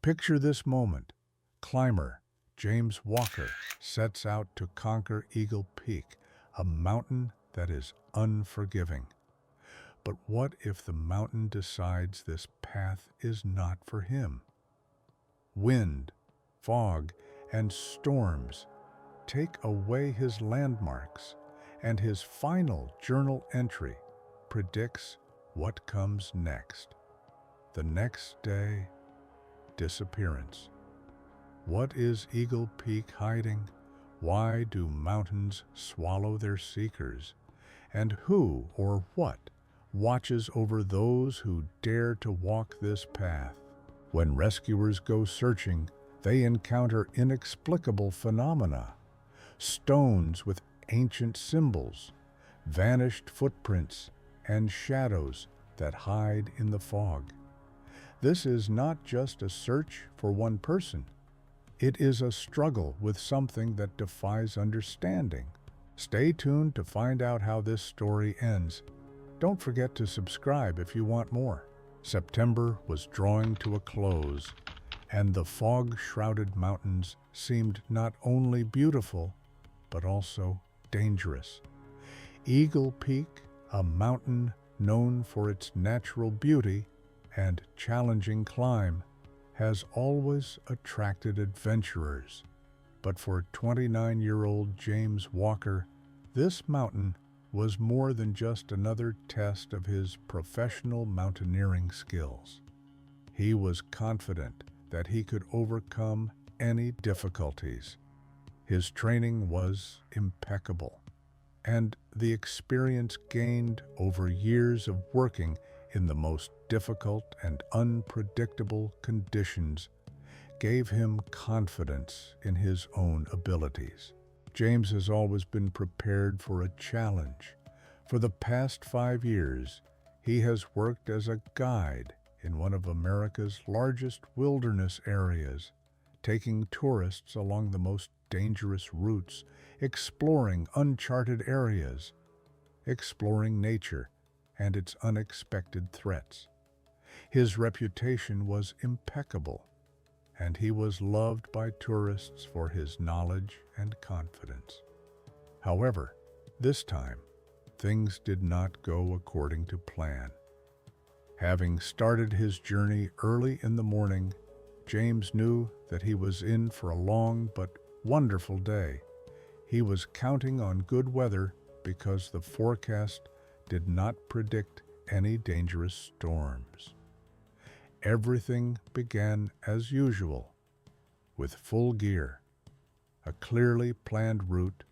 Picture this moment. Climber James Walker sets out to conquer Eagle Peak, a mountain that is unforgiving. But what if the mountain decides this path is not for him? Wind, fog, and storms take away his landmarks, and his final journal entry predicts what comes next. The next day, disappearance. What is Eagle Peak hiding? Why do mountains swallow their seekers? And who or what watches over those who dare to walk this path? When rescuers go searching, they encounter inexplicable phenomena. Stones with ancient symbols, vanished footprints, and shadows that hide in the fog. This is not just a search for one person. It is a struggle with something that defies understanding. Stay tuned to find out how this story ends. Don't forget to subscribe if you want more. September was drawing to a close, and the fog-shrouded mountains seemed not only beautiful, but also dangerous. Eagle Peak, a mountain known for its natural beauty and challenging climb, has always attracted adventurers. But for 29-year-old James Walker, this mountain was more than just another test of his professional mountaineering skills. He was confident that he could overcome any difficulties. His training was impeccable, and the experience gained over years of working in the most difficult and unpredictable conditions gave him confidence in his own abilities. James has always been prepared for a challenge. For the past 5 years, he has worked as a guide in one of America's largest wilderness areas, taking tourists along the most dangerous routes, exploring uncharted areas, exploring nature and its unexpected threats. His reputation was impeccable, and he was loved by tourists for his knowledge and confidence. However, this time, things did not go according to plan. Having started his journey early in the morning, James knew that he was in for a long but wonderful day. He was counting on good weather because the forecast did not predict any dangerous storms. Everything began as usual, with full gear, a clearly planned route,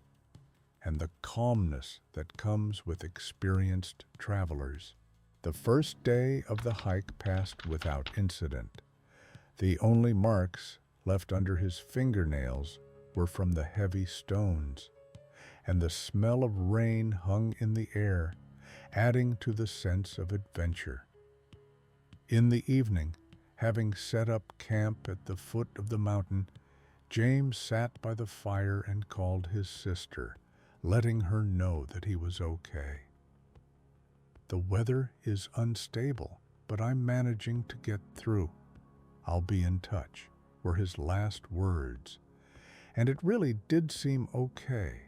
and the calmness that comes with experienced travelers. The first day of the hike passed without incident. The only marks left under his fingernails were from the heavy stones, and the smell of rain hung in the air, adding to the sense of adventure. In the evening, having set up camp at the foot of the mountain, James sat by the fire and called his sister, letting her know that he was okay. "The weather is unstable, but I'm managing to get through. I'll be in touch," were his last words. And it really did seem okay.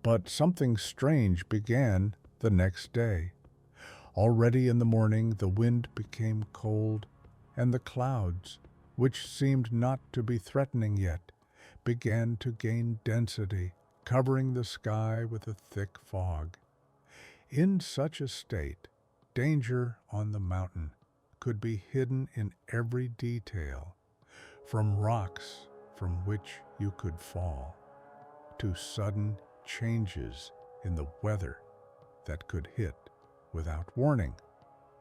But something strange began the next day. Already in the morning, the wind became cold, and the clouds, which seemed not to be threatening yet, began to gain density, covering the sky with a thick fog. In such a state, danger on the mountain could be hidden in every detail, from rocks from which you could fall, to sudden changes in the weather that could hit without warning.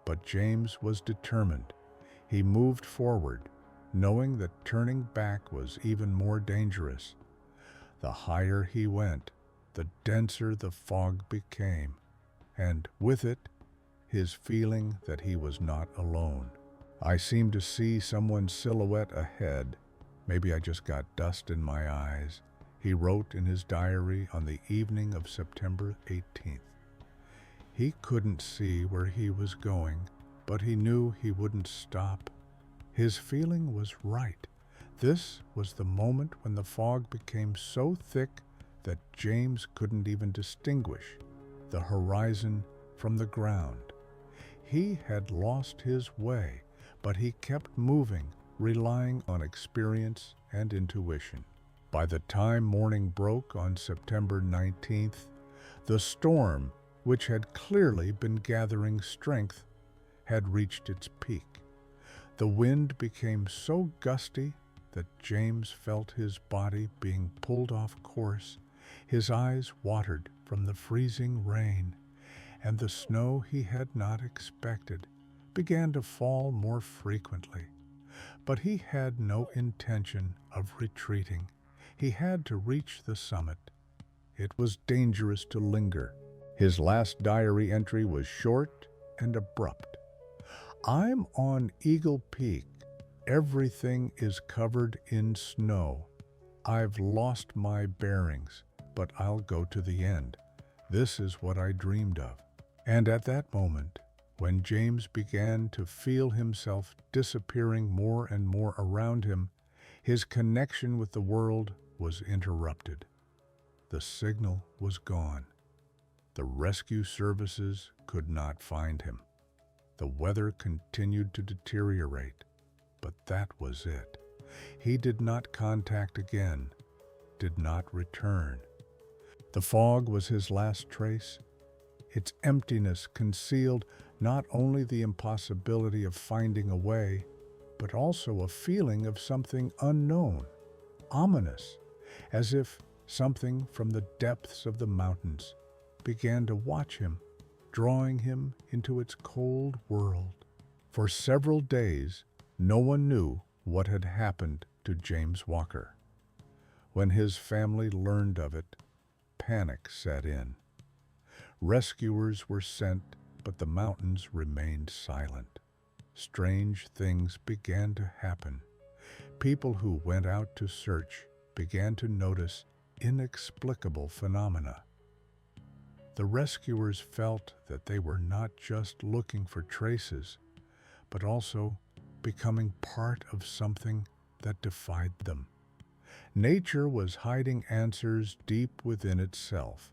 But James was determined. He moved forward, knowing that turning back was even more dangerous. The higher he went, the denser the fog became, and with it, his feeling that he was not alone. "I seem to see someone's silhouette ahead. Maybe I just got dust in my eyes," he wrote in his diary on the evening of September 18th. He couldn't see where he was going, but he knew he wouldn't stop. His feeling was right. This was the moment when the fog became so thick that James couldn't even distinguish the horizon from the ground. He had lost his way, but he kept moving, relying on experience and intuition. By the time morning broke on September 19th, the storm, which had clearly been gathering strength, had reached its peak. The wind became so gusty that James felt his body being pulled off course. His eyes watered from the freezing rain, and the snow he had not expected began to fall more frequently. But he had no intention of retreating. He had to reach the summit. It was dangerous to linger. His last diary entry was short and abrupt. "I'm on Eagle Peak. Everything is covered in snow. I've lost my bearings, but I'll go to the end. This is what I dreamed of." And at that moment, when James began to feel himself disappearing more and more around him, his connection with the world was interrupted. The signal was gone. The rescue services could not find him. The weather continued to deteriorate, but that was it. He did not contact again, did not return. The fog was his last trace. Its emptiness concealed not only the impossibility of finding a way, but also a feeling of something unknown, ominous, as if something from the depths of the mountains began to watch him, drawing him into its cold world. For several days, no one knew what had happened to James Walker. When his family learned of it, panic set in. Rescuers were sent, but the mountains remained silent. Strange things began to happen. People who went out to search began to notice inexplicable phenomena. The rescuers felt that they were not just looking for traces, but also becoming part of something that defied them. Nature was hiding answers deep within itself,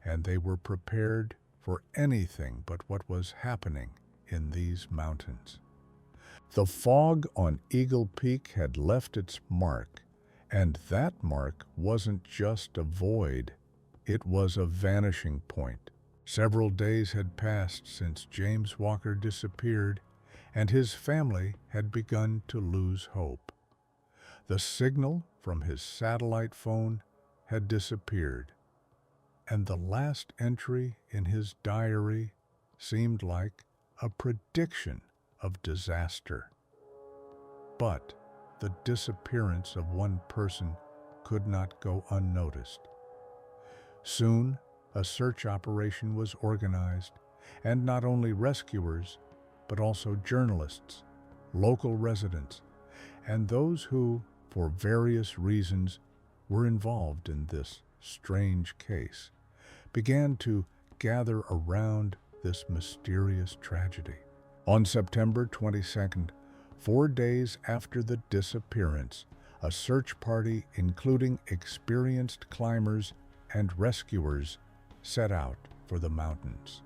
and they were prepared for anything but what was happening in these mountains. The fog on Eagle Peak had left its mark, and that mark wasn't just a void, it was a vanishing point. Several days had passed since James Walker disappeared, and his family had begun to lose hope. The signal from his satellite phone had disappeared, and the last entry in his diary seemed like a prediction of disaster. But the disappearance of one person could not go unnoticed. Soon, a search operation was organized, and not only rescuers, but also journalists, local residents, and those who, for various reasons, were involved in this strange case, began to gather around this mysterious tragedy. On September 22nd, 4 days after the disappearance, a search party including experienced climbers and rescuers set out for the mountains.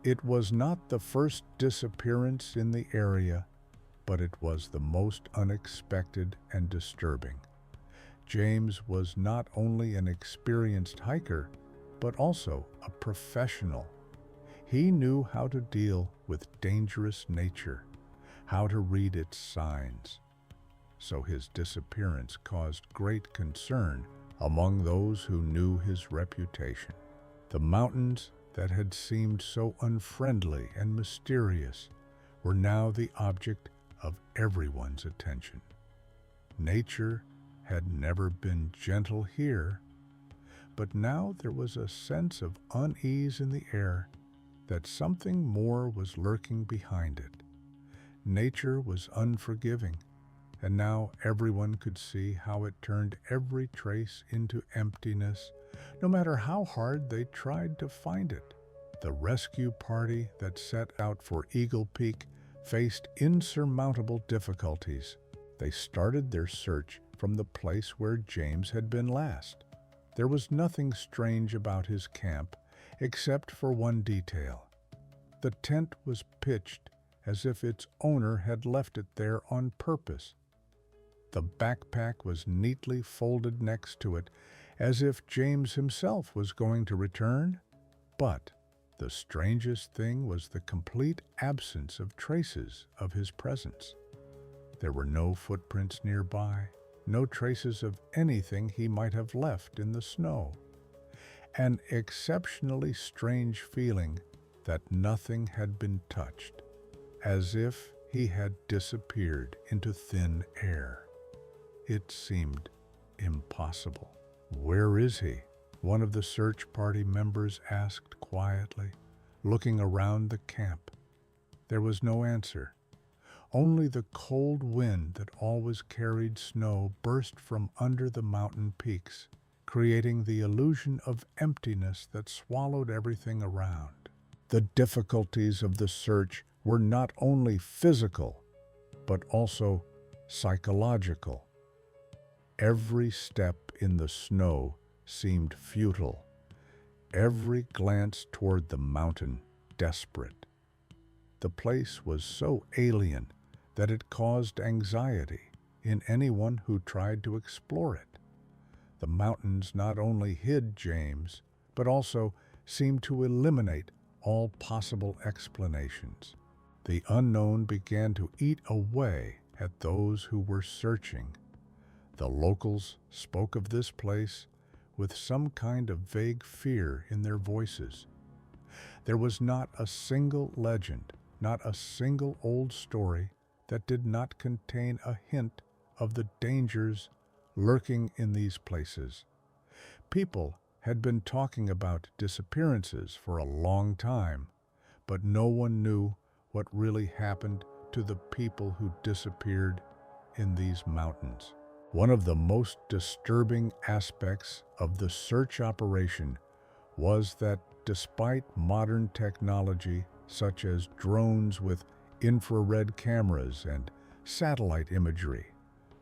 It was not the first disappearance in the area, but it was the most unexpected and disturbing. James was not only an experienced hiker, but also a professional. He knew how to deal with dangerous nature, how to read its signs. So his disappearance caused great concern among those who knew his reputation. The mountains that had seemed so unfriendly and mysterious were now the object of everyone's attention. Nature had never been gentle here, but now there was a sense of unease in the air, that something more was lurking behind it. Nature was unforgiving, and now everyone could see how it turned every trace into emptiness, no matter how hard they tried to find it. The rescue party that set out for Eagle Peak faced insurmountable difficulties. They started their search from the place where James had been last. There was nothing strange about his camp except for one detail. The tent was pitched as if its owner had left it there on purpose. The backpack was neatly folded next to it, as if James himself was going to return. But the strangest thing was the complete absence of traces of his presence. There were no footprints nearby, no traces of anything he might have left in the snow. An exceptionally strange feeling that nothing had been touched, as if he had disappeared into thin air. It seemed impossible. "Where is he?" one of the search party members asked quietly, looking around the camp. There was no answer. Only the cold wind that always carried snow burst from under the mountain peaks, creating the illusion of emptiness that swallowed everything around. The difficulties of the search were not only physical, but also psychological. Every step in the snow seemed futile, every glance toward the mountain desperate. The place was so alien that it caused anxiety in anyone who tried to explore it. The mountains not only hid James, but also seemed to eliminate all possible explanations. The unknown began to eat away at those who were searching. The locals spoke of this place with some kind of vague fear in their voices. There was not a single legend, not a single old story that did not contain a hint of the dangers lurking in these places. People had been talking about disappearances for a long time, but no one knew what really happened to the people who disappeared in these mountains. One of the most disturbing aspects of the search operation was that despite modern technology such as drones with infrared cameras and satellite imagery,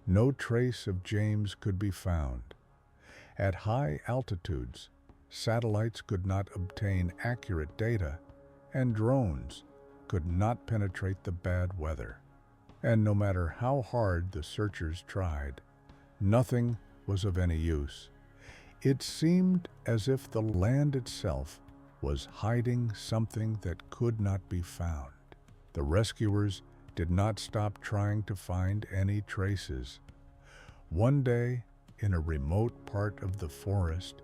no trace of James could be found. At high altitudes, satellites could not obtain accurate data, and drones could not penetrate the bad weather. And no matter how hard the searchers tried, nothing was of any use. It seemed as if the land itself was hiding something that could not be found. The rescuers did not stop trying to find any traces. One day, in a remote part of the forest,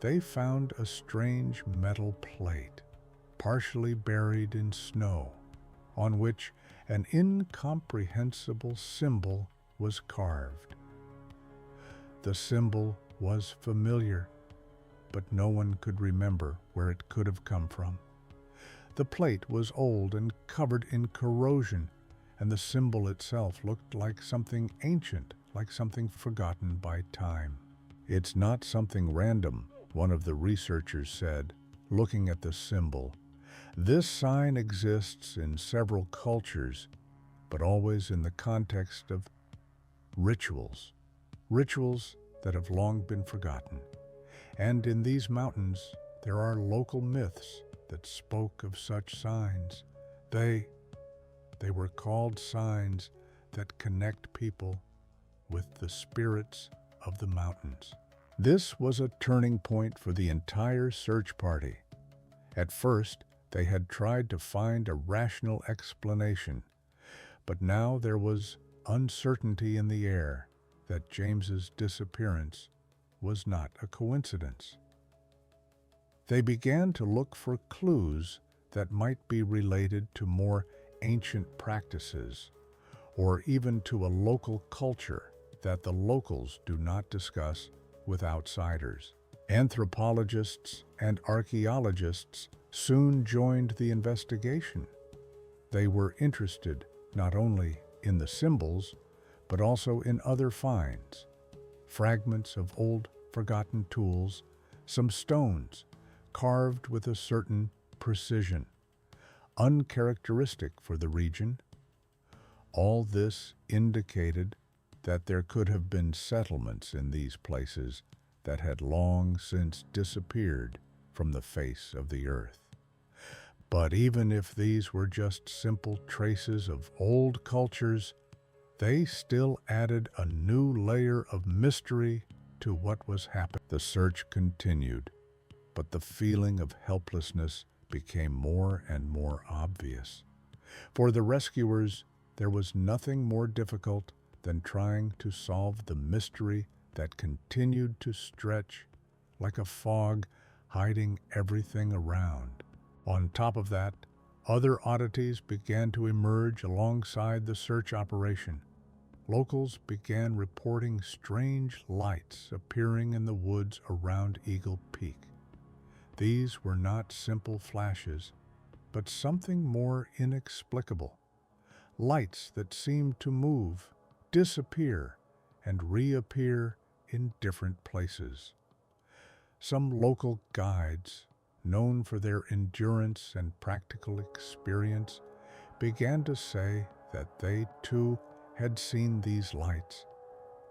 they found a strange metal plate, partially buried in snow, on which an incomprehensible symbol was carved. The symbol was familiar, but no one could remember where it could have come from. The plate was old and covered in corrosion, and the symbol itself looked like something ancient, like something forgotten by time. "It's not something random," one of the researchers said, looking at the symbol. "This sign exists in several cultures, but always in the context of rituals. Rituals that have long been forgotten. And in these mountains, there are local myths that spoke of such signs. They were called signs that connect people with the spirits of the mountains." This was a turning point for the entire search party. At first, they had tried to find a rational explanation, but now there was uncertainty in the air that James's disappearance was not a coincidence. They began to look for clues that might be related to more ancient practices, or even to a local culture that the locals do not discuss with outsiders. Anthropologists and archaeologists soon joined the investigation. They were interested not only in the symbols, but also in other finds, fragments of old forgotten tools, some stones carved with a certain precision, uncharacteristic for the region. All this indicated that there could have been settlements in these places that had long since disappeared from the face of the earth. But even if these were just simple traces of old cultures, they still added a new layer of mystery to what was happening. The search continued, but the feeling of helplessness became more and more obvious. For the rescuers, there was nothing more difficult than trying to solve the mystery that continued to stretch like a fog, hiding everything around. On top of that, other oddities began to emerge alongside the search operation. Locals began reporting strange lights appearing in the woods around Eagle Peak. These were not simple flashes, but something more inexplicable. Lights that seemed to move, disappear, and reappear in different places. Some local guides, known for their endurance and practical experience, began to say that they too had seen these lights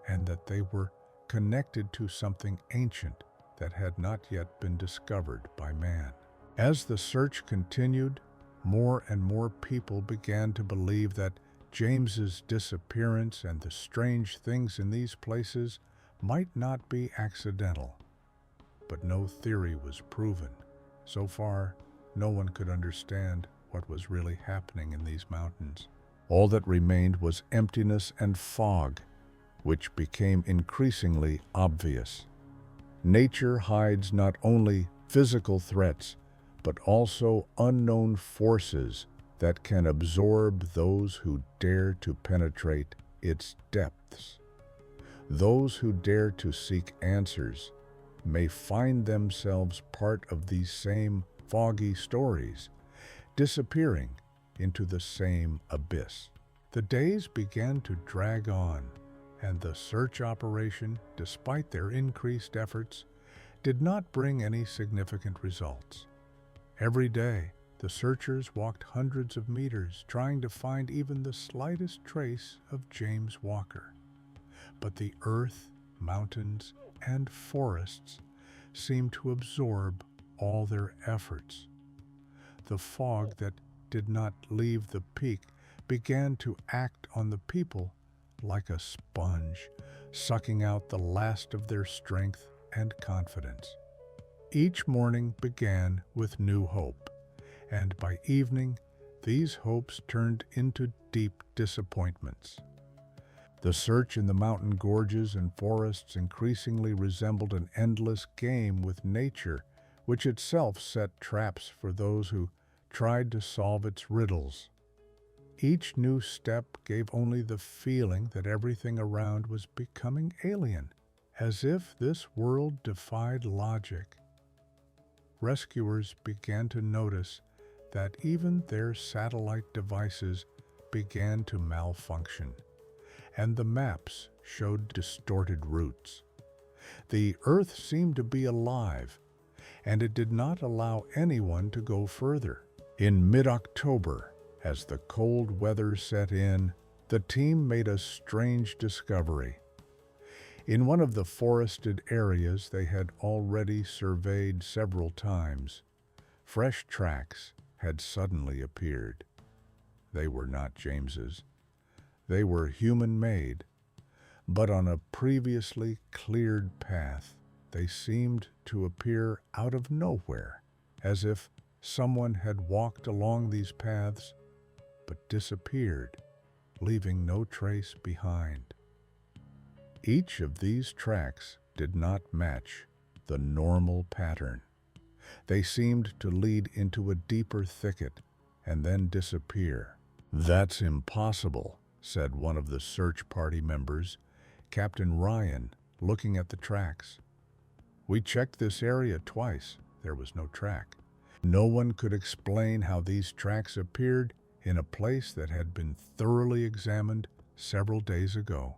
and that they were connected to something ancient that had not yet been discovered by man. As the search continued, more and more people began to believe that James's disappearance and the strange things in these places might not be accidental. But no theory was proven. So far, no one could understand what was really happening in these mountains. All that remained was emptiness and fog, which became increasingly obvious. Nature hides not only physical threats, but also unknown forces that can absorb those who dare to penetrate its depths. Those who dare to seek answers may find themselves part of these same foggy stories, disappearing into the same abyss. The days began to drag on, and the search operation, despite their increased efforts, did not bring any significant results. Every day, the searchers walked hundreds of meters trying to find even the slightest trace of James Walker. But the earth, mountains, and forests seemed to absorb all their efforts. The fog that did not leave the peak began to act on the people like a sponge, sucking out the last of their strength and confidence. Each morning began with new hope, and by evening, these hopes turned into deep disappointments. The search in the mountain gorges and forests increasingly resembled an endless game with nature, which itself set traps for those who tried to solve its riddles. Each new step gave only the feeling that everything around was becoming alien, as if this world defied logic. Rescuers began to notice that even their satellite devices began to malfunction, and the maps showed distorted routes. The Earth seemed to be alive, and it did not allow anyone to go further. In mid-October, as the cold weather set in, the team made a strange discovery. In one of the forested areas they had already surveyed several times, fresh tracks had suddenly appeared. They were not James's. They were human-made, but on a previously cleared path, they seemed to appear out of nowhere, as if someone had walked along these paths but disappeared, leaving no trace behind. Each of these tracks did not match the normal pattern. They seemed to lead into a deeper thicket and then disappear. "That's impossible," said one of the search party members, Captain Ryan, looking at the tracks. "We checked this area twice. There was no track." No one could explain how these tracks appeared in a place that had been thoroughly examined several days ago.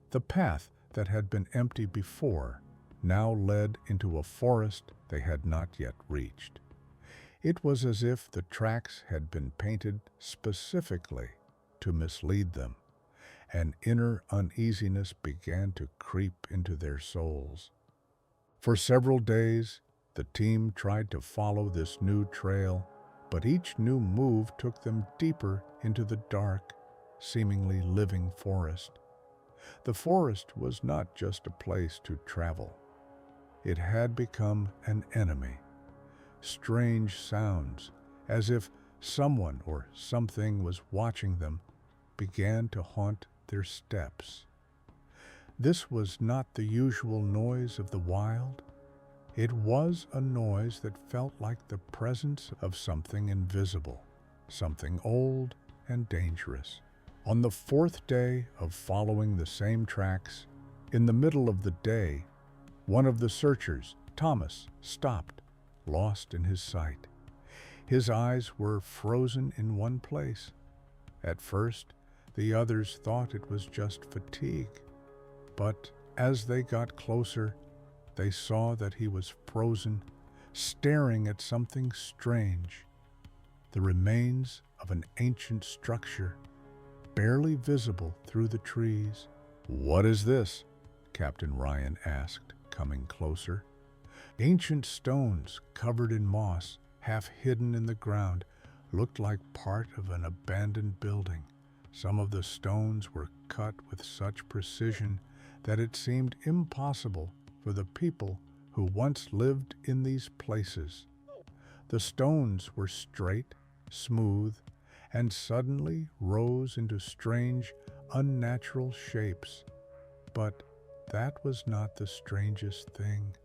The path that had been empty before now led into a forest they had not yet reached. It was as if the tracks had been painted specifically to mislead them. An inner uneasiness began to creep into their souls. For several days, the team tried to follow this new trail, but each new move took them deeper into the dark, seemingly living forest. The forest was not just a place to travel. It had become an enemy. Strange sounds, as if someone or something was watching them, began to haunt their steps. This was not the usual noise of the wild. It was a noise that felt like the presence of something invisible, something old and dangerous. On the fourth day of following the same tracks, in the middle of the day, one of the searchers, Thomas, stopped, lost in his sight. His eyes were frozen in one place. At first, the others thought it was just fatigue, but as they got closer, they saw that he was frozen, staring at something strange, the remains of an ancient structure, barely visible through the trees. "What is this?" Captain Ryan asked, coming closer. Ancient stones covered in moss, half hidden in the ground, looked like part of an abandoned building. Some of the stones were cut with such precision that it seemed impossible for the people who once lived in these places. The stones were straight, smooth, and suddenly rose into strange, unnatural shapes. But that was not the strangest thing.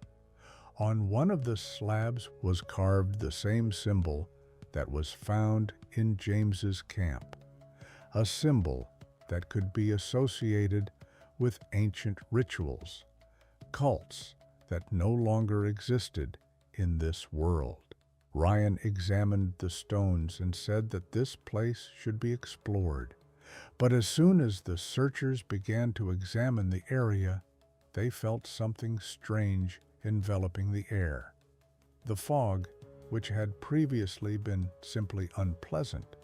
On one of the slabs was carved the same symbol that was found in James's camp, a symbol that could be associated with ancient rituals, cults that no longer existed in this world. Ryan examined the stones and said that this place should be explored. But as soon as the searchers began to examine the area, they felt something strange enveloping the air. The fog, which had previously been simply unpleasant,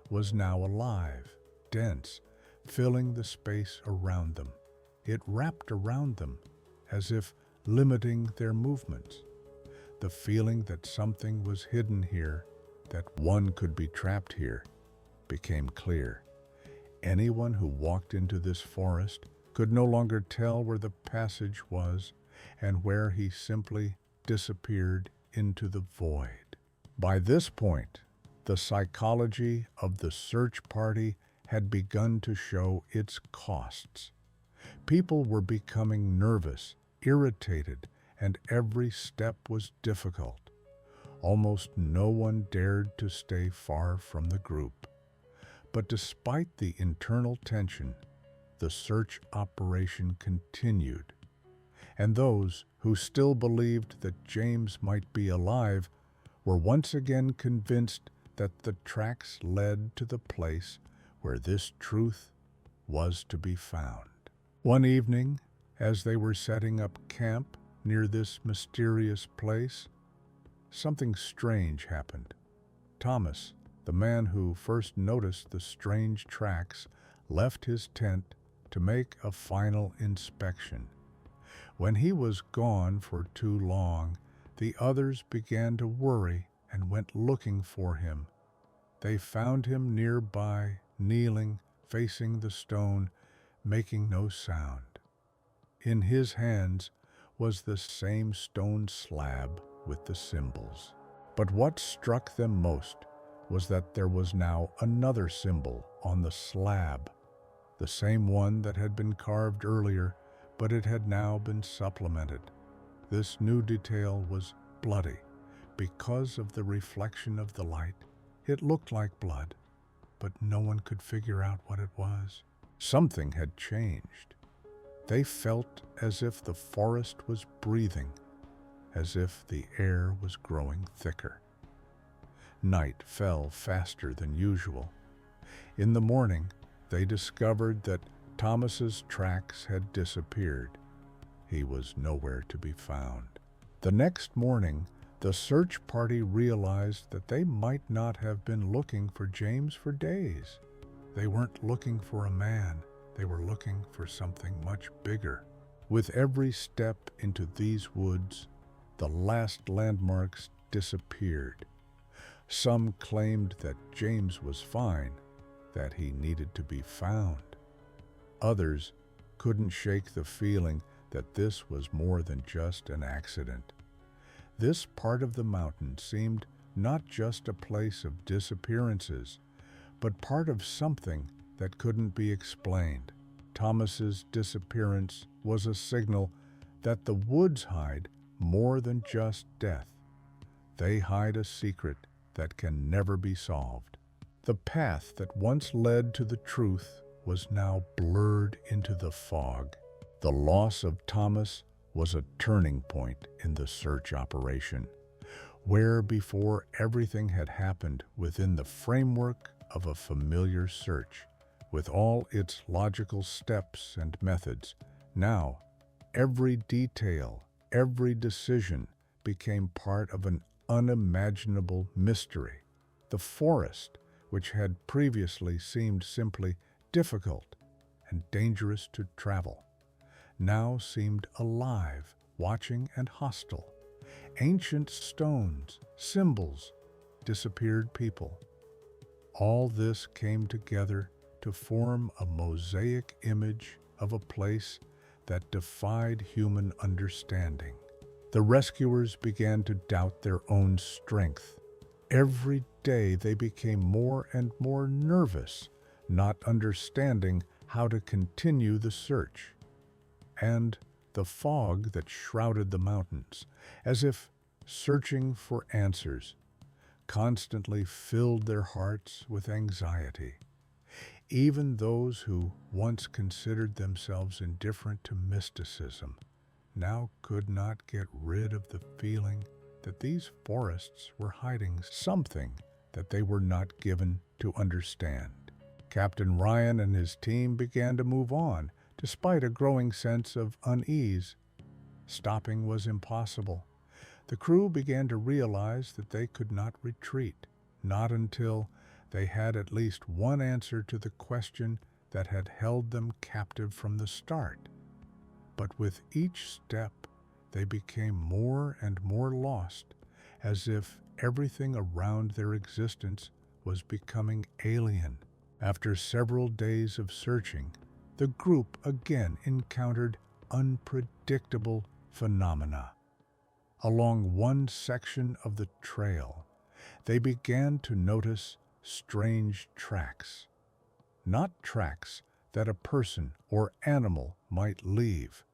was now alive, dense, filling the space around them. It wrapped around them, as if limiting their movements. The feeling that something was hidden here, that one could be trapped here, became clear. Anyone who walked into this forest could no longer tell where the passage was and where he simply disappeared into the void. By this point, the psychology of the search party had begun to show its costs. People were becoming nervous, irritated, and every step was difficult. Almost no one dared to stay far from the group. But despite the internal tension, the search operation continued, and those who still believed that James might be alive were once again convinced that the tracks led to the place where this truth was to be found. One evening, as they were setting up camp near this mysterious place, something strange happened. Thomas, the man who first noticed the strange tracks, left his tent to make a final inspection. When he was gone for too long, the others began to worry and went looking for him. They found him nearby, kneeling, facing the stone, making no sound. In his hands was the same stone slab with the symbols. But what struck them most was that there was now another symbol on the slab, the same one that had been carved earlier, but it had now been supplemented. This new detail was bloody. Because of the reflection of the light, it looked like blood, but no one could figure out what it was. Something had changed. They felt as if the forest was breathing, as if the air was growing thicker. Night fell faster than usual. In the morning, they discovered that Thomas's tracks had disappeared. He was nowhere to be found. The next morning, the search party realized that they might not have been looking for James for days. They weren't looking for a man, they were looking for something much bigger. With every step into these woods, the last landmarks disappeared. Some claimed that James was fine, that he needed to be found. Others couldn't shake the feeling that this was more than just an accident. This part of the mountain seemed not just a place of disappearances, but part of something that couldn't be explained. Thomas's disappearance was a signal that the woods hide more than just death. They hide a secret that can never be solved. The path that once led to the truth was now blurred into the fog. The loss of Thomas was a turning point in the search operation, where before everything had happened within the framework of a familiar search, with all its logical steps and methods. Now, every detail, every decision became part of an unimaginable mystery. The forest, which had previously seemed simply difficult and dangerous to travel, now seemed alive, watching and hostile. Ancient stones, symbols, disappeared people. All this came together to form a mosaic image of a place that defied human understanding. The rescuers began to doubt their own strength. Every day they became more and more nervous, not understanding how to continue the search. And the fog that shrouded the mountains, as if searching for answers, constantly filled their hearts with anxiety. Even those who once considered themselves indifferent to mysticism now could not get rid of the feeling that these forests were hiding something that they were not given to understand. Captain Ryan and his team began to move on, despite a growing sense of unease. Stopping was impossible. The crew began to realize that they could not retreat, not until they had at least one answer to the question that had held them captive from the start. But with each step, they became more and more lost, as if everything around their existence was becoming alien. After several days of searching, the group again encountered unpredictable phenomena. Along one section of the trail, they began to notice strange tracks. Not tracks that a person or animal might leave,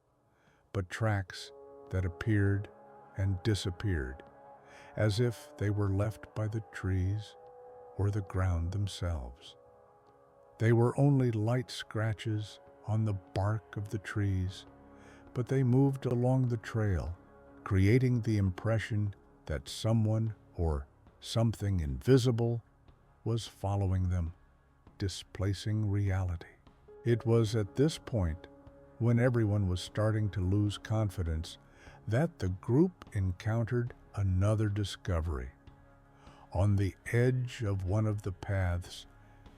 but tracks that appeared and disappeared, as if they were left by the trees or the ground themselves. They were only light scratches on the bark of the trees, but they moved along the trail, creating the impression that someone or something invisible was following them, displacing reality. It was at this point, when everyone was starting to lose confidence, that the group encountered another discovery. On the edge of one of the paths,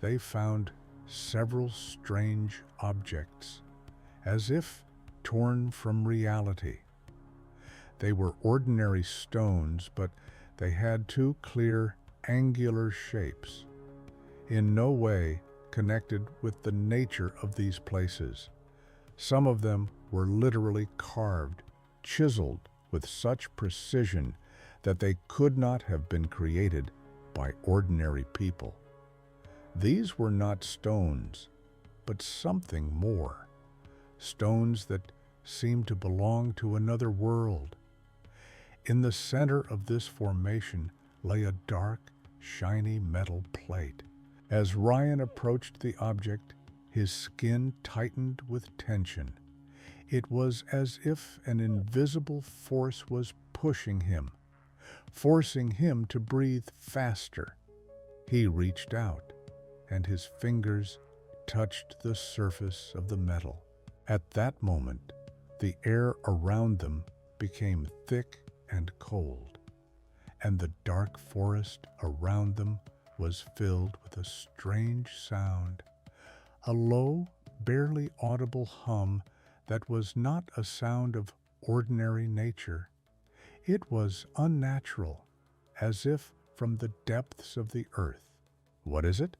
they found several strange objects, as if torn from reality. They were ordinary stones, but they had two clear, angular shapes, in no way connected with the nature of these places. Some of them were literally carved, chiseled with such precision that they could not have been created by ordinary people. These were not stones, but something more. Stones that seemed to belong to another world. In the center of this formation lay a dark, shiny metal plate. As Ryan approached the object, his skin tightened with tension. It was as if an invisible force was pushing him, forcing him to breathe faster. He reached out, and his fingers touched the surface of the metal. At that moment, the air around them became thick and cold, and the dark forest around them was filled with a strange sound a low, barely audible hum that was not a sound of ordinary nature. It was unnatural, as if from the depths of the earth. "What is it?"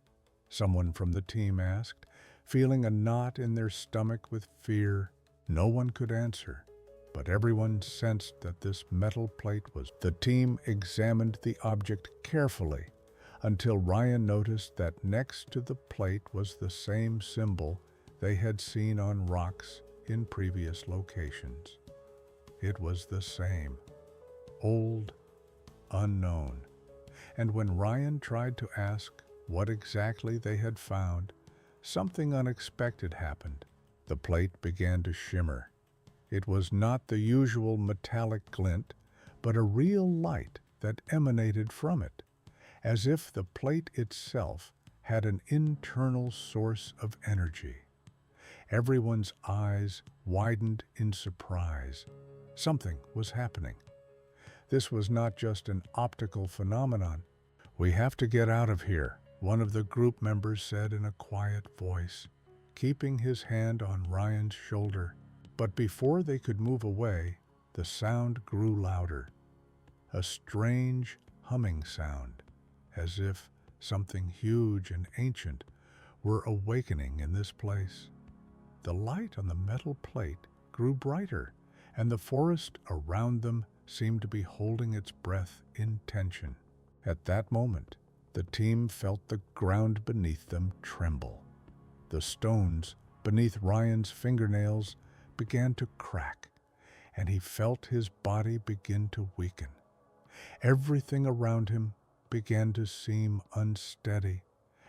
someone from the team asked, feeling a knot in their stomach with fear. No one could answer, but everyone sensed that this metal plate was. The team examined the object carefully until Ryan noticed that next to the plate was the same symbol they had seen on rocks in previous locations. It was the same, old, unknown. And when Ryan tried to ask what exactly they had found, something unexpected happened. The plate began to shimmer. It was not the usual metallic glint, but a real light that emanated from it, as if the plate itself had an internal source of energy. Everyone's eyes widened in surprise. Something was happening. This was not just an optical phenomenon. "We have to get out of here," one of the group members said in a quiet voice, keeping his hand on Ryan's shoulder. But before they could move away, the sound grew louder. A strange humming sound, as if something huge and ancient were awakening in this place. The light on the metal plate grew brighter, and the forest around them seemed to be holding its breath in tension. At that moment, the team felt the ground beneath them tremble. The stones beneath Ryan's fingernails began to crack, and he felt his body begin to weaken. Everything around him began to seem unsteady,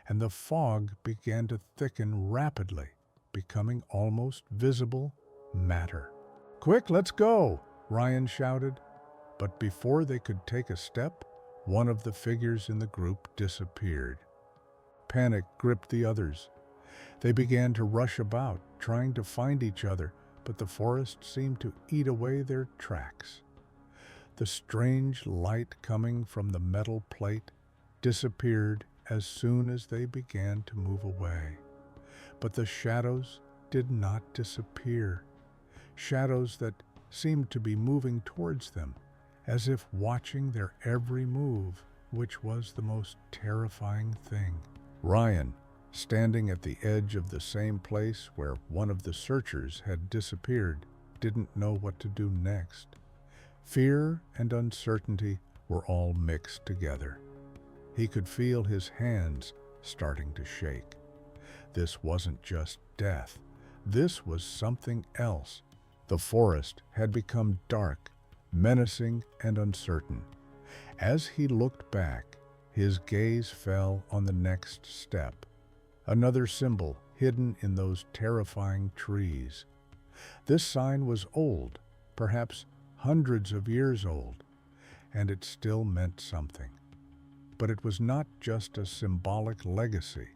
and the fog began to thicken rapidly, becoming almost visible matter. "Quick, let's go!" Ryan shouted. But before they could take a step, one of the figures in the group disappeared. Panic gripped the others. They began to rush about, trying to find each other, but the forest seemed to eat away their tracks. The strange light coming from the metal plate disappeared as soon as they began to move away. But the shadows did not disappear. Shadows that seemed to be moving towards them, as if watching their every move, which was the most terrifying thing. Ryan, standing at the edge of the same place where one of the searchers had disappeared, didn't know what to do next. Fear and uncertainty were all mixed together. He could feel his hands starting to shake. This wasn't just death. This was something else. The forest had become dark, menacing, and uncertain. As he looked back, his gaze fell on the next step. Another symbol hidden in those terrifying trees. This sign was old, perhaps hundreds of years old, and it still meant something. But it was not just a symbolic legacy,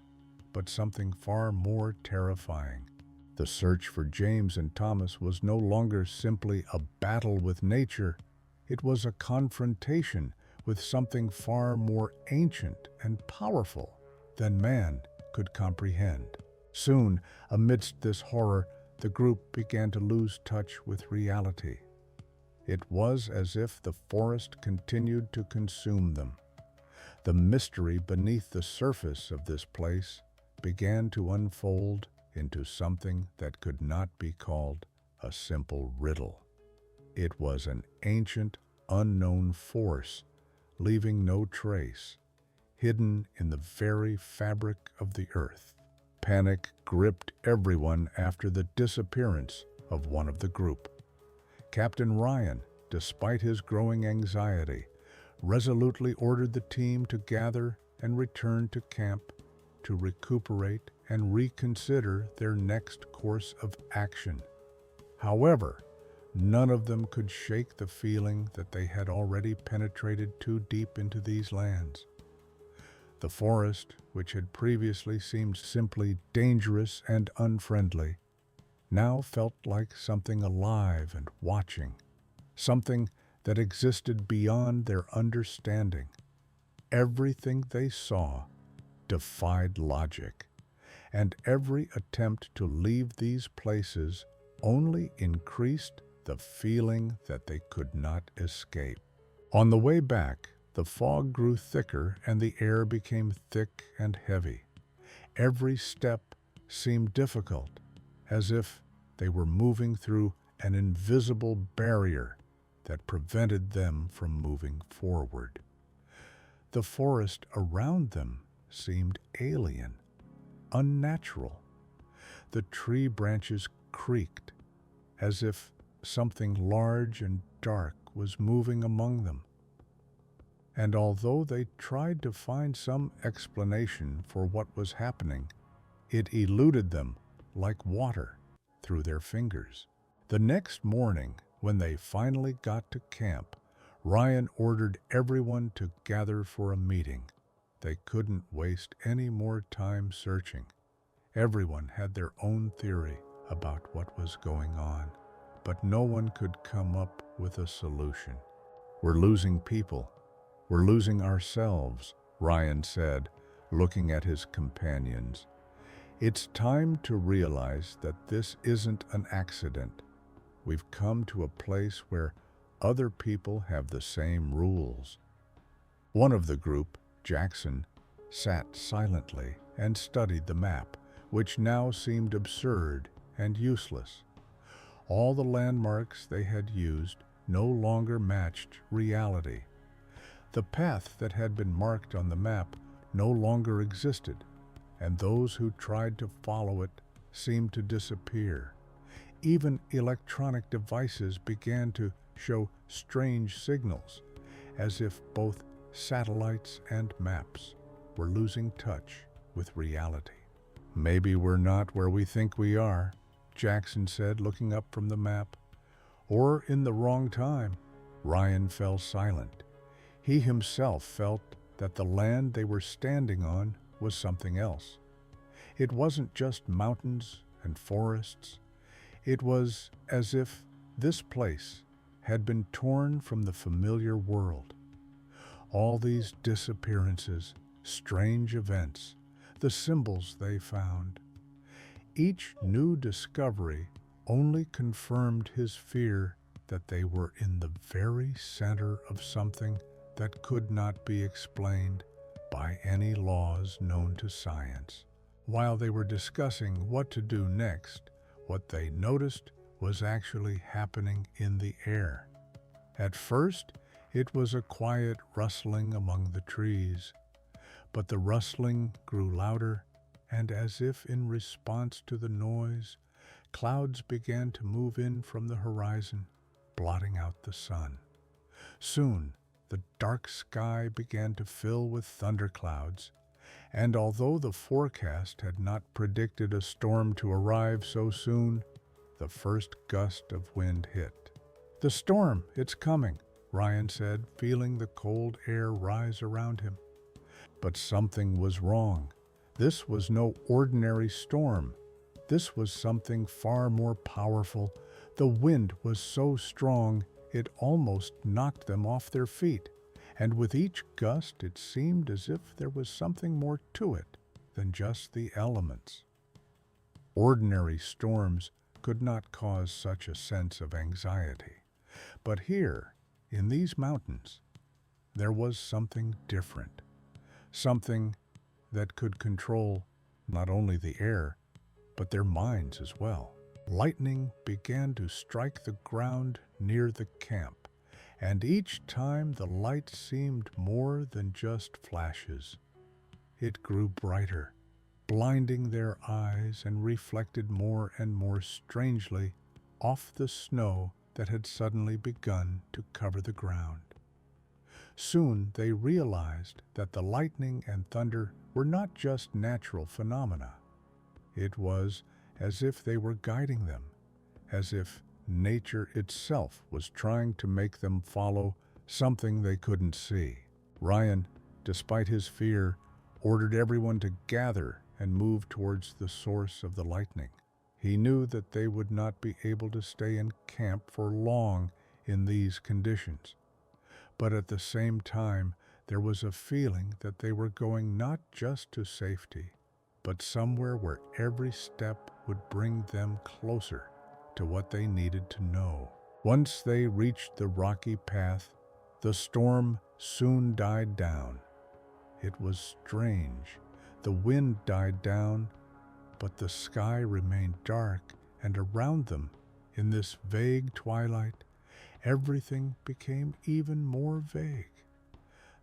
but something far more terrifying. The search for James and Thomas was no longer simply a battle with nature. It was a confrontation with something far more ancient and powerful than man could comprehend. Soon, amidst this horror, the group began to lose touch with reality. It was as if the forest continued to consume them. The mystery beneath the surface of this place began to unfold into something that could not be called a simple riddle. It was an ancient, unknown force, leaving no trace, hidden in the very fabric of the earth. Panic gripped everyone after the disappearance of one of the group. Captain Ryan, despite his growing anxiety, resolutely ordered the team to gather and return to camp to recuperate and reconsider their next course of action. However, none of them could shake the feeling that they had already penetrated too deep into these lands. The forest, which had previously seemed simply dangerous and unfriendly, now felt like something alive and watching, something that existed beyond their understanding. Everything they saw defied logic, and every attempt to leave these places only increased the feeling that they could not escape. On the way back, the fog grew thicker and the air became thick and heavy. Every step seemed difficult, as if they were moving through an invisible barrier that prevented them from moving forward. The forest around them seemed alien, unnatural. The tree branches creaked, as if something large and dark was moving among them. And although they tried to find some explanation for what was happening, it eluded them like water through their fingers. The next morning, when they finally got to camp, Ryan ordered everyone to gather for a meeting. They couldn't waste any more time searching. Everyone had their own theory about what was going on, but no one could come up with a solution. "We're losing people. We're losing ourselves," Ryan said, looking at his companions. "It's time to realize that this isn't an accident. We've come to a place where other people have the same rules." One of the group, Jackson, sat silently and studied the map, which now seemed absurd and useless. All the landmarks they had used no longer matched reality. The path that had been marked on the map no longer existed, and those who tried to follow it seemed to disappear. Even electronic devices began to show strange signals, as if both satellites and maps were losing touch with reality. "Maybe we're not where we think we are," Jackson said, looking up from the map. "Or in the wrong time." Ryan fell silent. He himself felt that the land they were standing on was something else. It wasn't just mountains and forests. It was as if this place had been torn from the familiar world. All these disappearances, strange events, the symbols they found. Each new discovery only confirmed his fear that they were in the very center of something that could not be explained by any laws known to science. While they were discussing what to do next, what they noticed was actually happening in the air. At first, it was a quiet rustling among the trees, but the rustling grew louder, and as if in response to the noise, clouds began to move in from the horizon, blotting out the sun. Soon, the dark sky began to fill with thunderclouds, and although the forecast had not predicted a storm to arrive so soon, the first gust of wind hit. "The storm, it's coming," Ryan said, feeling the cold air rise around him. But something was wrong. This was no ordinary storm. This was something far more powerful. The wind was so strong it almost knocked them off their feet, and with each gust it seemed as if there was something more to it than just the elements. Ordinary storms could not cause such a sense of anxiety, but here, in these mountains, there was something different, something that could control not only the air, but their minds as well. Lightning began to strike the ground near the camp, and each time the light seemed more than just flashes. It grew brighter, blinding their eyes, and reflected more and more strangely off the snow that had suddenly begun to cover the ground. Soon they realized that the lightning and thunder were not just natural phenomena. It was as if they were guiding them, as if nature itself was trying to make them follow something they couldn't see. Ryan, despite his fear, ordered everyone to gather and move towards the source of the lightning. He knew that they would not be able to stay in camp for long in these conditions. But at the same time, there was a feeling that they were going not just to safety, but somewhere where every step would bring them closer to what they needed to know. Once they reached the rocky path, the storm soon died down. It was strange. The wind died down, but the sky remained dark, and around them, in this vague twilight, everything became even more vague.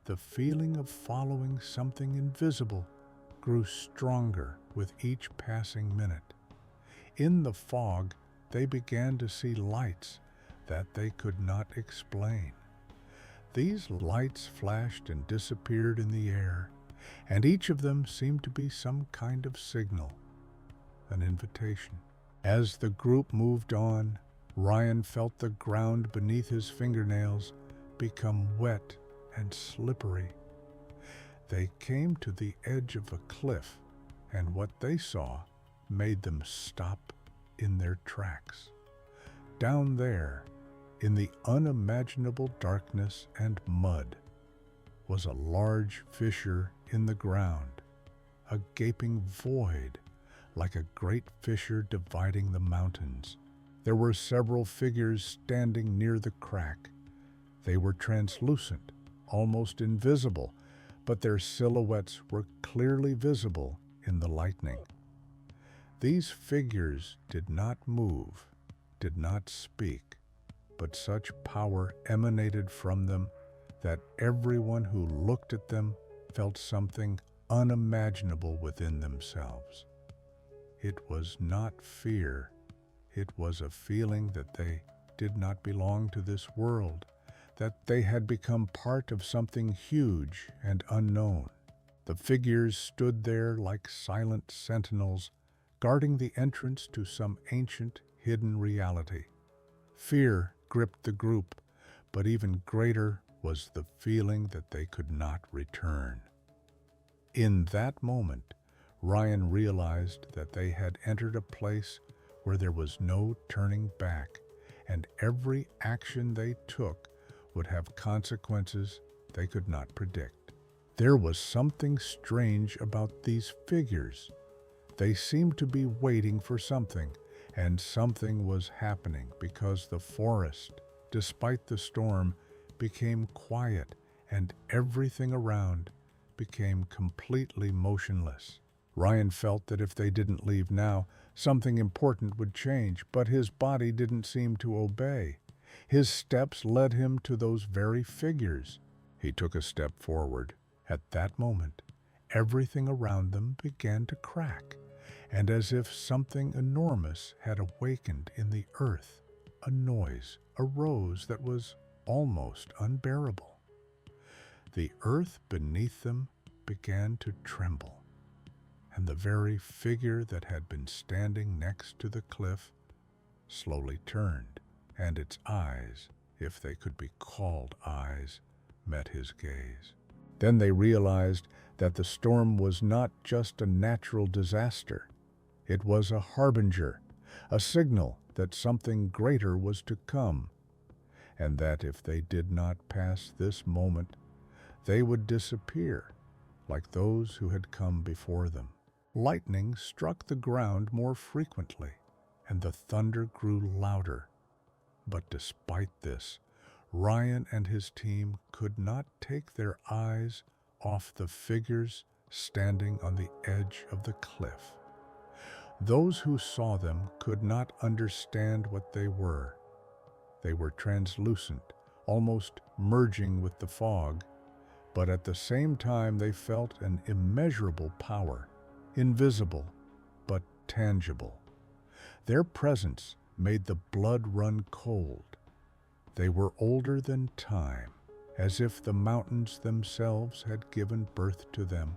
The feeling of following something invisible grew stronger with each passing minute. In the fog, they began to see lights that they could not explain. These lights flashed and disappeared in the air, and each of them seemed to be some kind of signal, an invitation. As the group moved on, Ryan felt the ground beneath his fingernails become wet and slippery. They came to the edge of a cliff, and what they saw made them stop in their tracks. Down there, in the unimaginable darkness and mud, was a large fissure in the ground, a gaping void, like a great fissure dividing the mountains. There were several figures standing near the crack. They were translucent, almost invisible, but their silhouettes were clearly visible in the lightning. These figures did not move, did not speak, but such power emanated from them that everyone who looked at them felt something unimaginable within themselves. It was not fear. It was a feeling that they did not belong to this world, that they had become part of something huge and unknown. The figures stood there like silent sentinels, guarding the entrance to some ancient, hidden reality. Fear gripped the group, but even greater was the feeling that they could not return. In that moment, Ryan realized that they had entered a place where there was no turning back, and every action they took would have consequences they could not predict. There was something strange about these figures. They seemed to be waiting for something, and something was happening because the forest, despite the storm, became quiet and everything around became completely motionless. Ryan felt that if they didn't leave now, something important would change, but his body didn't seem to obey. His steps led him to those very figures. He took a step forward. At that moment, everything around them began to crack, and as if something enormous had awakened in the earth, a noise arose that was almost unbearable. The earth beneath them began to tremble, and the very figure that had been standing next to the cliff slowly turned, and its eyes, if they could be called eyes, met his gaze. Then they realized that the storm was not just a natural disaster. It was a harbinger, a signal that something greater was to come, and that if they did not pass this moment, they would disappear, like those who had come before them. Lightning struck the ground more frequently, and the thunder grew louder. But despite this, Ryan and his team could not take their eyes off the figures standing on the edge of the cliff. Those who saw them could not understand what they were. They were translucent, almost merging with the fog, but at the same time they felt an immeasurable power, invisible but tangible. Their presence made the blood run cold. They were older than time, as if the mountains themselves had given birth to them,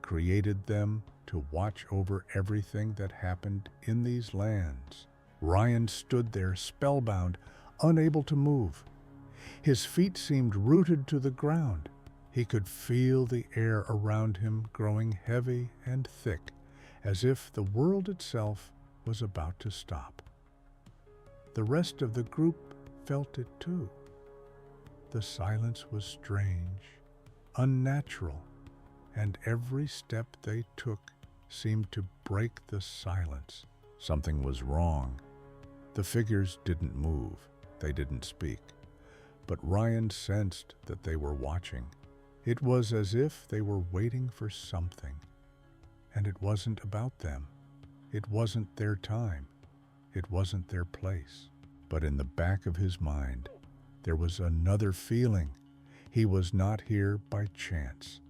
created them to watch over everything that happened in these lands. Ryan stood there spellbound, unable to move. His feet seemed rooted to the ground. He could feel the air around him growing heavy and thick, as if the world itself was about to stop. The rest of the group felt it too. The silence was strange, unnatural, and every step they took seemed to break the silence. Something was wrong. The figures didn't move, they didn't speak, but Ryan sensed that they were watching. It was as if they were waiting for something. And it wasn't about them. It wasn't their time. It wasn't their place. But in the back of his mind, there was another feeling. He was not here by chance.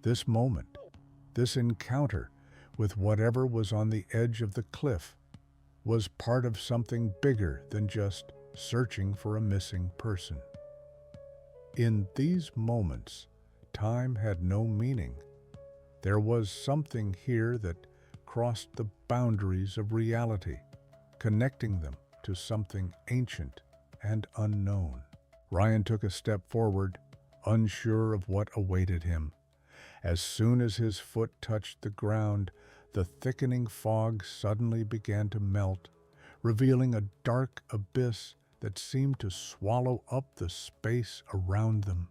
This moment, this encounter with whatever was on the edge of the cliff, was part of something bigger than just searching for a missing person. In these moments, time had no meaning. There was something here that crossed the boundaries of reality, connecting them to something ancient and unknown. Ryan took a step forward, unsure of what awaited him. As soon as his foot touched the ground, the thickening fog suddenly began to melt, revealing a dark abyss that seemed to swallow up the space around them.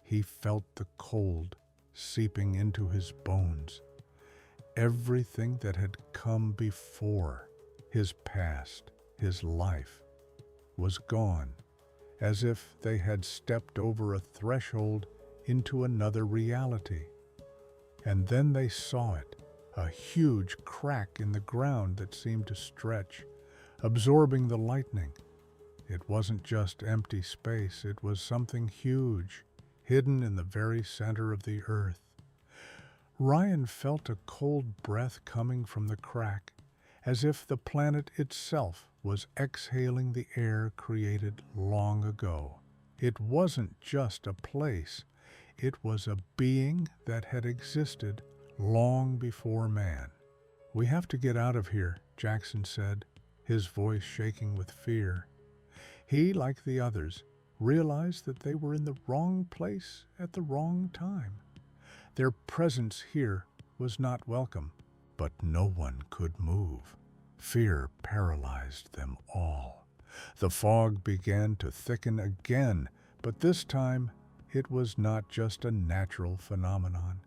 He felt the cold seeping into his bones. Everything that had come before, his past, his life, was gone, as if they had stepped over a threshold into another reality. And then they saw it, a huge crack in the ground that seemed to stretch, absorbing the lightning. It wasn't just empty space, it was something huge, hidden in the very center of the earth. Ryan felt a cold breath coming from the crack, as if the planet itself was exhaling the air created long ago. It wasn't just a place, it was a being that had existed long before man. "We have to get out of here," Jackson said, his voice shaking with fear. He, like the others, realized that they were in the wrong place at the wrong time. Their presence here was not welcome, but no one could move. Fear paralyzed them all. The fog began to thicken again, but this time it was not just a natural phenomenon.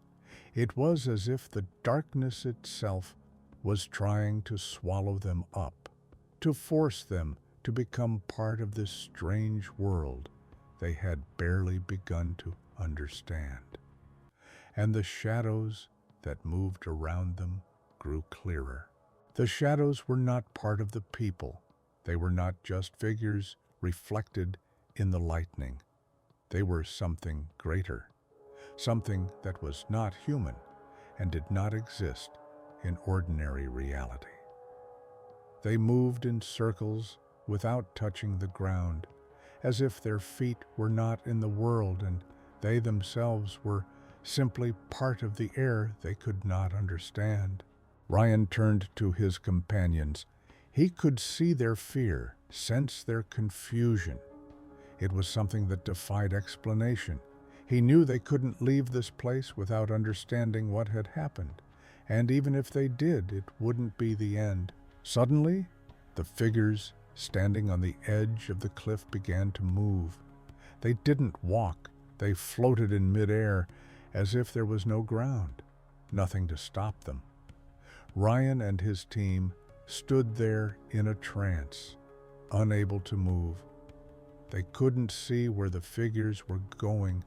It was as if the darkness itself was trying to swallow them up, to force them to become part of this strange world they had barely begun to understand. And the shadows that moved around them grew clearer. The shadows were not part of the people. They were not just figures reflected in the lightning. They were something greater, something that was not human and did not exist in ordinary reality. They moved in circles without touching the ground, as if their feet were not in the world and they themselves were simply part of the air they could not understand. Ryan turned to his companions. He could see their fear, sense their confusion. It was something that defied explanation. He knew they couldn't leave this place without understanding what had happened, and even if they did, it wouldn't be the end. Suddenly, the figures standing on the edge of the cliff began to move. They didn't walk, they floated in midair, as if there was no ground, nothing to stop them. Ryan and his team stood there in a trance, unable to move. They couldn't see where the figures were going,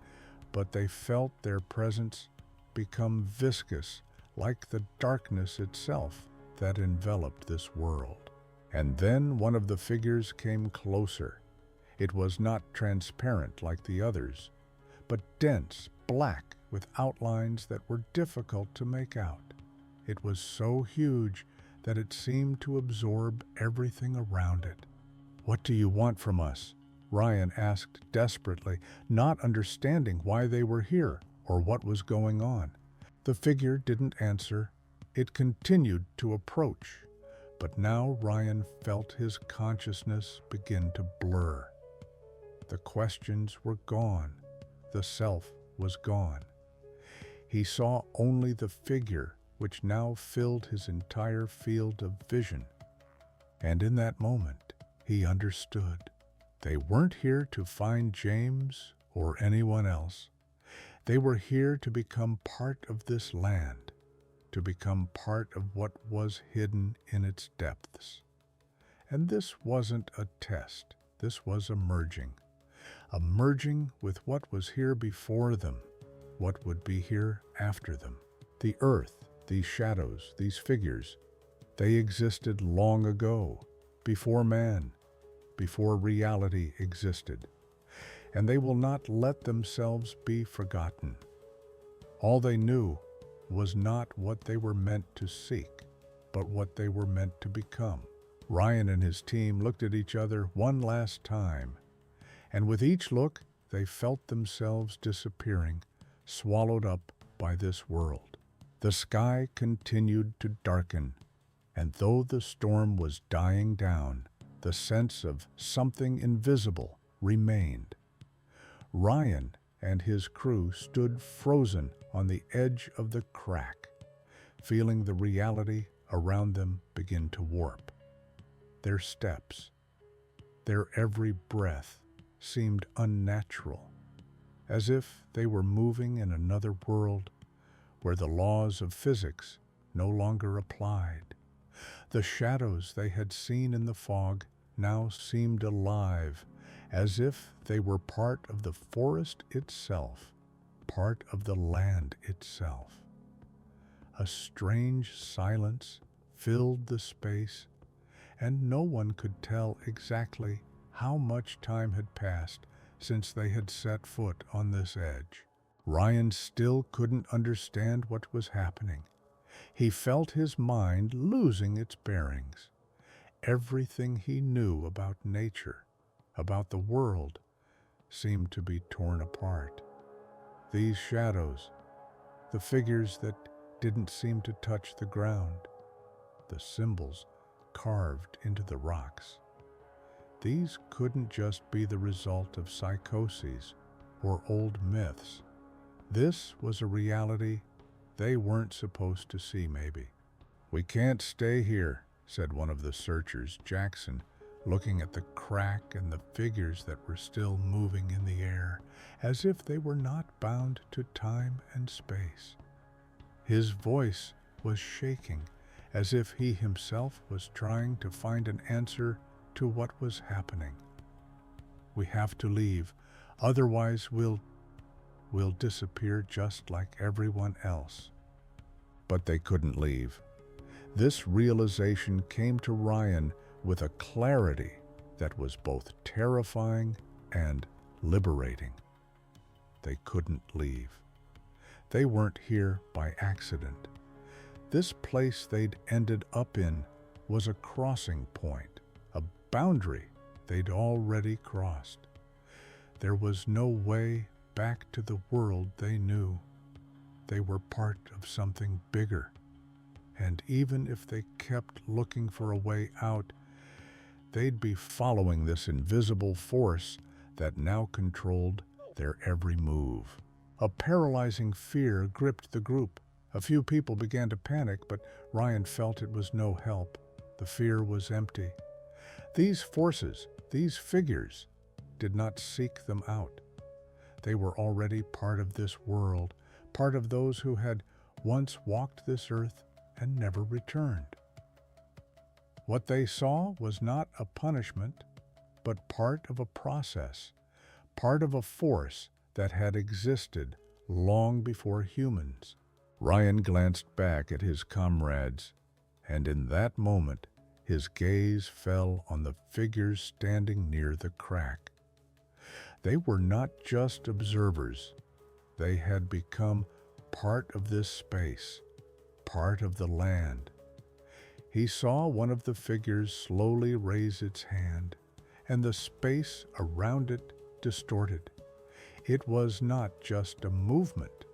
but they felt their presence become viscous, like the darkness itself that enveloped this world. And then one of the figures came closer. It was not transparent like the others, but dense, black, with outlines that were difficult to make out. It was so huge that it seemed to absorb everything around it. "What do you want from us?" Ryan asked desperately, not understanding why they were here or what was going on. The figure didn't answer. It continued to approach, but now Ryan felt his consciousness begin to blur. The questions were gone. The self was gone. He saw only the figure, which now filled his entire field of vision. And in that moment, he understood. They weren't here to find James or anyone else. They were here to become part of this land, to become part of what was hidden in its depths. And this wasn't a test. This was a merging with what was here before them, what would be here after them. The earth, these shadows, these figures, they existed long ago, before man, before reality existed, and they will not let themselves be forgotten. All they knew was not what they were meant to seek, but what they were meant to become. Ryan and his team looked at each other one last time, and with each look, they felt themselves disappearing, swallowed up by this world. The sky continued to darken, and though the storm was dying down, the sense of something invisible remained. Ryan and his crew stood frozen on the edge of the crack, feeling the reality around them begin to warp. Their steps, their every breath seemed unnatural, as if they were moving in another world where the laws of physics no longer applied. The shadows they had seen in the fog now seemed alive, as if they were part of the forest itself, part of the land itself. A strange silence filled the space, and no one could tell exactly how much time had passed since they had set foot on this edge. Ryan still couldn't understand what was happening. He felt his mind losing its bearings. Everything he knew about nature, about the world, seemed to be torn apart. These shadows, the figures that didn't seem to touch the ground, the symbols carved into the rocks. These couldn't just be the result of psychoses or old myths. This was a reality they weren't supposed to see, maybe. "We can't stay here," said one of the searchers, Jackson, looking at the crack and the figures that were still moving in the air, as if they were not bound to time and space. His voice was shaking, as if he himself was trying to find an answer to what was happening. "We have to leave, otherwise we'll disappear just like everyone else." But they couldn't leave. This realization came to Ryan with a clarity that was both terrifying and liberating. They couldn't leave. They weren't here by accident. This place they'd ended up in was a crossing point, a boundary they'd already crossed. There was no way back to the world they knew. They were part of something bigger, and even if they kept looking for a way out, they'd be following this invisible force that now controlled their every move. A paralyzing fear gripped the group. A few people began to panic, but Ryan felt it was no help. The fear was empty. These forces, these figures, did not seek them out. They were already part of this world, part of those who had once walked this earth and never returned. What they saw was not a punishment, but part of a process, part of a force that had existed long before humans. Ryan glanced back at his comrades, and in that moment, his gaze fell on the figures standing near the crack. They were not just observers. They had become part of this space, part of the land. He saw one of the figures slowly raise its hand, and the space around it distorted. It was not just a movement.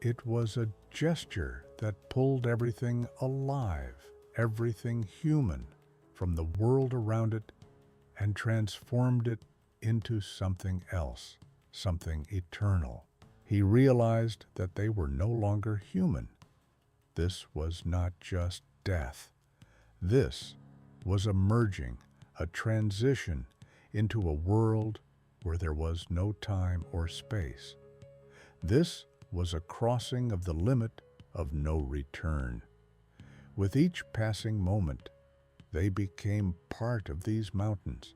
It was a gesture that pulled everything alive, everything human, from the world around it and transformed it into something else, something eternal. He realized that they were no longer human. This was not just death. This was a merging, a transition into a world where there was no time or space. This was a crossing of the limit of no return. With each passing moment, they became part of these mountains,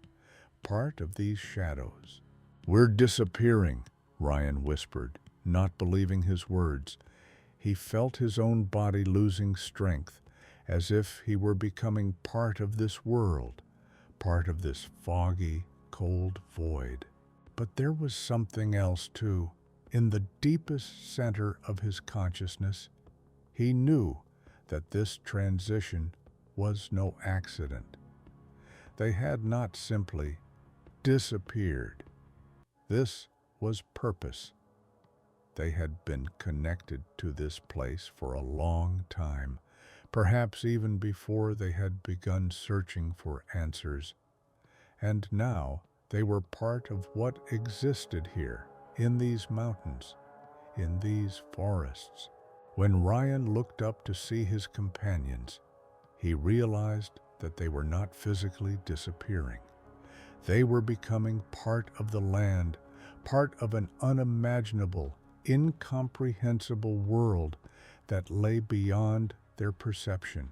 part of these shadows. "We're disappearing," Ryan whispered, not believing his words. He felt his own body losing strength, as if he were becoming part of this world, part of this foggy, cold void. But there was something else, too. In the deepest center of his consciousness, he knew that this transition was no accident. They had not simply disappeared. This was purpose. They had been connected to this place for a long time, perhaps even before they had begun searching for answers. And now they were part of what existed here, in these mountains, in these forests. When Ryan looked up to see his companions, he realized that they were not physically disappearing. They were becoming part of the land, part of an unimaginable, incomprehensible world that lay beyond their perception.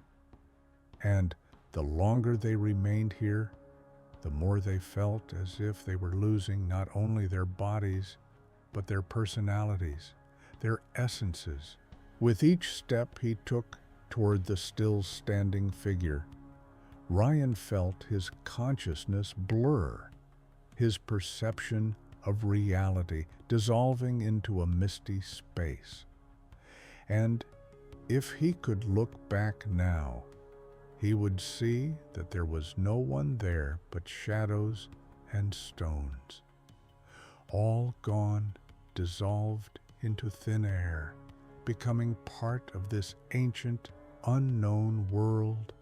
And the longer they remained here, the more they felt as if they were losing not only their bodies, but their personalities, their essences. With each step he took toward the still standing figure, Ryan felt his consciousness blur, his perception of reality dissolving into a misty space. And if he could look back now, he would see that there was no one there but shadows and stones, all gone, dissolved into thin air, becoming part of this ancient, unknown world.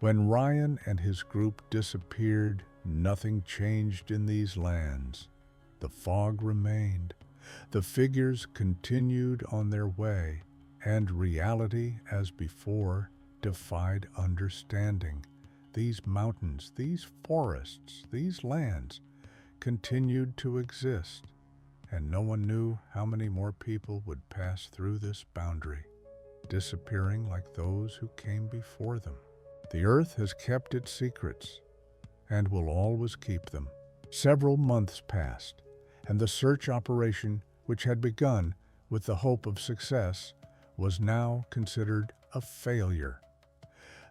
When Ryan and his group disappeared, nothing changed in these lands. The fog remained, the figures continued on their way, and reality, as before, defied understanding. These mountains, these forests, these lands continued to exist, and no one knew how many more people would pass through this boundary, disappearing like those who came before them. The earth has kept its secrets, and will always keep them. Several months passed, and the search operation, which had begun with the hope of success, was now considered a failure.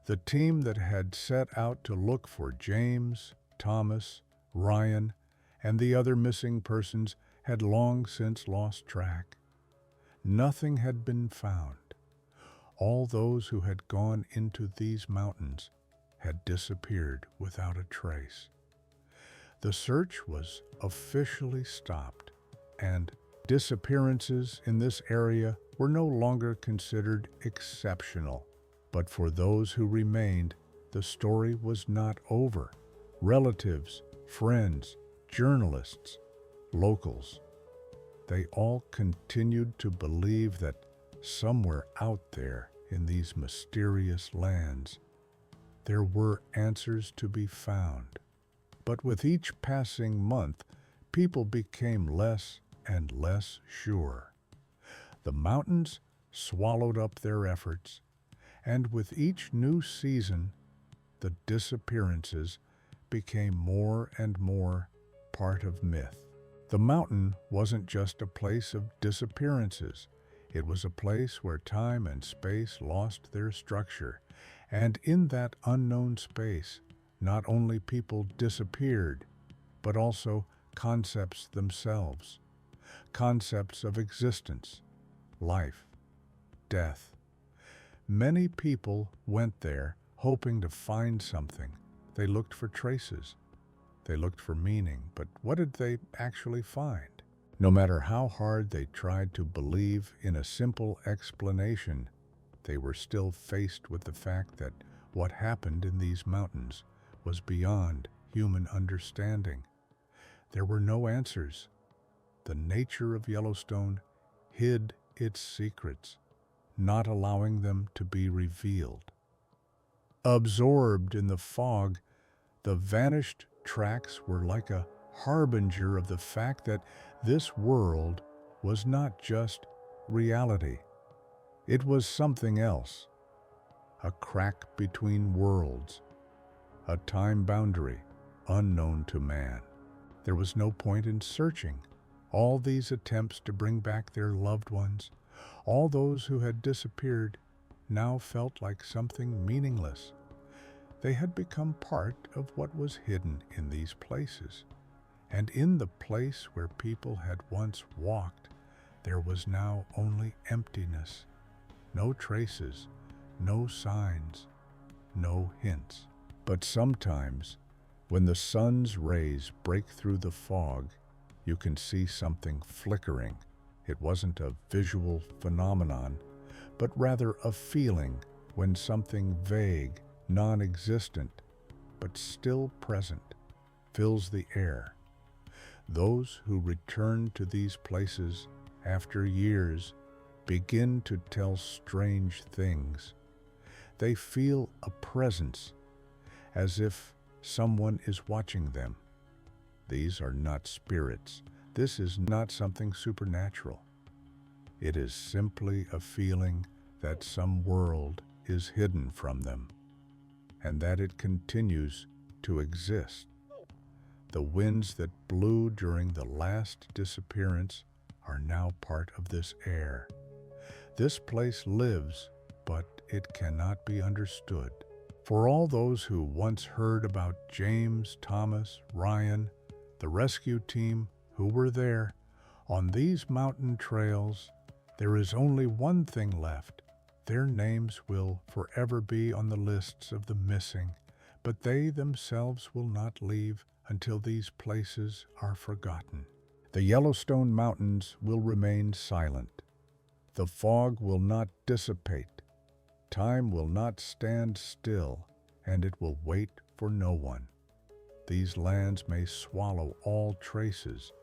The team that had set out to look for James, Thomas, Ryan, and the other missing persons had long since lost track. Nothing had been found. All those who had gone into these mountains had disappeared without a trace. The search was officially stopped, and disappearances in this area were no longer considered exceptional. But for those who remained, the story was not over. Relatives, friends, journalists, locals, they all continued to believe that somewhere out there in these mysterious lands, there were answers to be found. But with each passing month, people became less and less sure. The mountains swallowed up their efforts, and with each new season, the disappearances became more and more part of myth. The mountain wasn't just a place of disappearances. It was a place where time and space lost their structure, and in that unknown space, not only people disappeared, but also concepts themselves, concepts of existence, life, death. Many people went there hoping to find something. They looked for traces. They looked for meaning, but what did they actually find? No matter how hard they tried to believe in a simple explanation, they were still faced with the fact that what happened in these mountains was beyond human understanding. There were no answers. The nature of Yellowstone hid its secrets, not allowing them to be revealed. Absorbed in the fog, the vanished tracks were like a harbinger of the fact that this world was not just reality. It was something else, a crack between worlds, a time boundary unknown to man. There was no point in searching. All these attempts to bring back their loved ones, all those who had disappeared, now felt like something meaningless. They had become part of what was hidden in these places. And in the place where people had once walked, there was now only emptiness. No traces, no signs, no hints. But sometimes, when the sun's rays break through the fog, you can see something flickering. It wasn't a visual phenomenon, but rather a feeling when something vague, non-existent, but still present, fills the air. Those who return to these places after years begin to tell strange things. They feel a presence, as if someone is watching them. These are not spirits. This is not something supernatural. It is simply a feeling that some world is hidden from them, and that it continues to exist. The winds that blew during the last disappearance are now part of this air. This place lives, but it cannot be understood. For all those who once heard about James, Thomas, Ryan, the rescue team who were there, on these mountain trails, there is only one thing left. Their names will forever be on the lists of the missing, but they themselves will not leave until these places are forgotten. The Yellowstone Mountains will remain silent. The fog will not dissipate. Time will not stand still, and it will wait for no one. These lands may swallow all traces,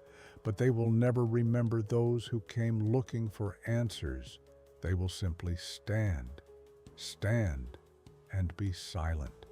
but they will never remember those who came looking for answers. They will simply stand, and be silent.